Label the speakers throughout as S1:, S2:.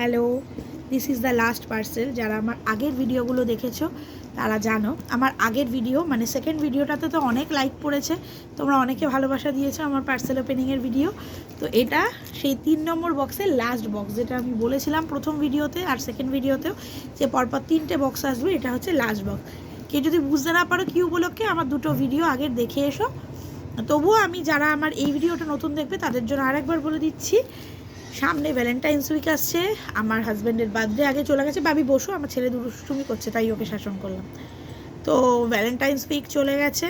S1: Hello, this is the last parcel. যারা আমার আগের ভিডিওগুলো দেখেছো তারা জানো আমার আগের ভিডিও মানে সেকেন্ড ভিডিওটাতে তো অনেক লাইক পড়েছে, তোমরা অনেকে ভালোবাসা দিয়েছো আমার পার্সেল ওপেনিংয়ের ভিডিও। তো এটা সেই 3 নম্বর বক্সের লাস্ট বক্স, যেটা আমি বলেছিলাম প্রথম ভিডিওতে আর সেকেন্ড ভিডিওতেও যে পরপর 3টে বক্স আসবে, এটা হচ্ছে লাস্ট বক্স। কেউ যদি বুঝতে না পারো কি উপলক্ষে আমার দুটো ভিডিও আগের দেখে এসো। তবুও আমি যারা আমার এই ভিডিওটা নতুন দেখবে তাদের জন্য আরেকবার বলে দিচ্ছি, সামনে ভ্যালেন্টাইন্স উইক আসছে, আমার হাজব্যান্ডের বার্থডে আগে চলে গেছে। ভাবি বসো, আমার ছেলে দুষ্টুমি করছে তাই ওকে শাসন করলাম। তো ভ্যালেন্টাইন্স উইক চলে গেছে,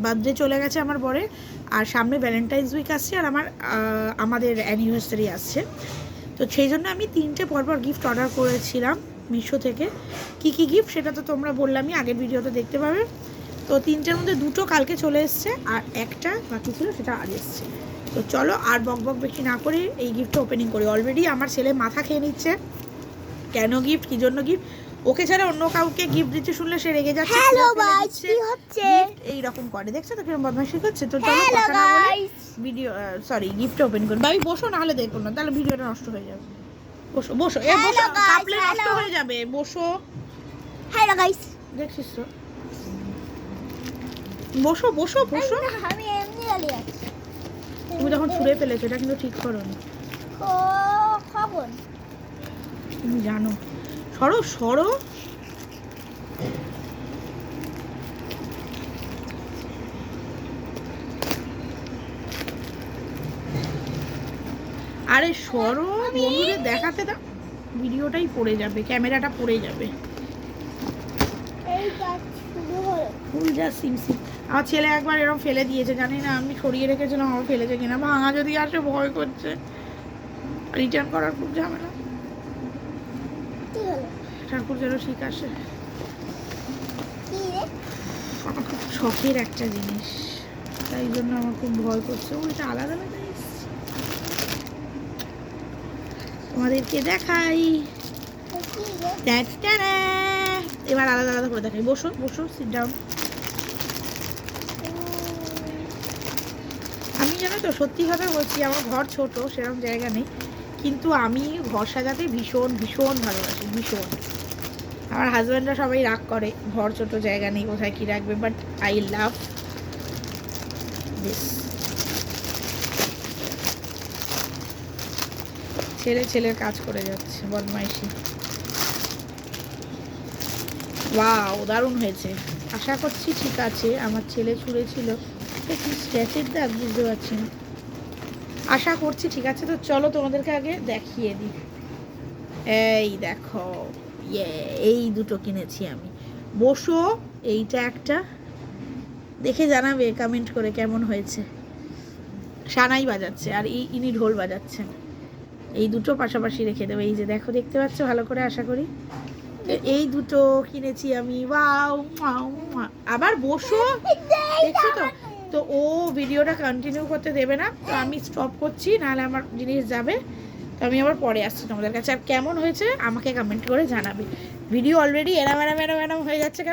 S1: বার্থডে চলে গেছে আমার বরের, আর সামনে ভ্যালেন্টাইন্স উইক আসছে আর আমাদের অ্যানিভার্সারি আসছে। তো সেই জন্য আমি 3টে পরপর গিফট অর্ডার করেছিলাম মিশো থেকে। কী কী গিফট সেটা তো তোমরা বললামই, আগের ভিডিওতে দেখতে পাবে। তো 3টের মধ্যে 2টো কালকে চলে এসছে আর একটা বাকি ছিল, সেটা আজ এসছে। তো চলো আর বক বেশি না করে এই গিফটটা ওপেনিং করি। অলরেডি আমার ছেলে মাথা খেয়ে নিচ্ছে, কেন গিফট, কী জন্য গিফট। ওকে ছাড়া অন্য কাউকে গিফট দিতে শুনলে সে রেগে যাচ্ছে,
S2: হ্যালো গাইস, কি হচ্ছে?
S1: এই রকম করে, দেখছো তো কিরকম বদমাইশি করছে। তো চলো কথা না বলে ভিডিও গিফট ওপেন করি। ভাই বসো, না হলে দেখো না, তাহলে ভিডিওটা নষ্ট হয়ে যাবে। বসো বসো, বসো, কাপলে নষ্ট হয়ে যাবে, বসো।
S2: হ্যালো গাইস,
S1: দেখছিস তো, বসো বসো বসো।
S2: আমি এমনি দাঁড়িয়ে আছি।
S1: তুমি তখন ছুঁড়ে ফেলেছো, এটা কিন্তু ঠিক করো না।
S2: ও খবর
S1: তুমি জানো, সরো সরো। আরে সরো, বন্ধুদের দেখাতে দাও, ভিডিওটাই পড়ে যাবে, ক্যামেরাটা পড়ে যাবে।
S2: এই কাজ শুরু হলো।
S1: ফুল যা সিমসিম। আমার ছেলে একবার এরকম ফেলে দিয়েছে, জানি না আমি সরিয়ে রেখেছিলাম, আমার ফেলেছে কিনা। ভাঙা যদি আসে ভয় করছে, রিটার্ন করার খুব ঝামেলা।
S2: কি হলো?
S1: ঠাকুর যেন ঠিক আসে।
S2: কি রে?
S1: আমার খুব শখের একটা জিনিস, তাই জন্য আমার খুব ভয় করছে। ওইটা আলাদা আলাদা এসছে, তোমাদেরকে দেখাই।
S2: কি রে?
S1: ট্যাটারা! এবার আলাদা আলাদা করে দেখাই। বসো বসো, সিট ডাউন। আমি জানো তো, সত্যি কথা বলছি, আমার ঘর ছোট, সেরকম জায়গা নেই, কিন্তু আমি ঘর সাজাতে ভীষণ ভীষণ ভালোবাসি, ভীষণ। আমার হাজব্যান্ডরা সবাই রাগ করে, ঘর ছোট, জায়গা নেই, কোথায় কী রাখবে, বাট আই লাভ দিস। ছেলের কাজ করে যাচ্ছে, বদমাইশি। ওয়াও, দারুণ হয়েছে। আশা করছি ঠিক আছে। আমার ছেলে ছুঁড়েছিল, কি স্ট্যাচের দাগ বুঝতে পারছি না, আশা করছি ঠিক আছে। তো চলো তোমাদেরকে আগে দেখিয়ে দিই। এই দেখো, এই দুটো কিনেছি আমি। বসো, এইটা একটা, দেখে জানাবে কমেন্ট করে কেমন হয়েছে। সানাই বাজাচ্ছে আর ইনি ঢোল বাজাচ্ছেন। এই দুটো পাশাপাশি রেখে দেবো। এই যে দেখো, দেখতে পাচ্ছ ভালো করে আশা করি। এই দুটো কিনেছি আমি। ওয়াও, আবার বসো, দেখছো তো। তো ও ভিডিওটা কন্টিনিউ করতে দেবে না, তো আমি স্টপ করছি, নাহলে আমার জিনিস যাবে। তো আমি আবার পরে আসছি তোমাদের কাছে। আর কেমন হয়েছে আমাকে কমেন্ট করে জানাবে। ভিডিও অলরেডি এরম হয়ে যাচ্ছে কেন?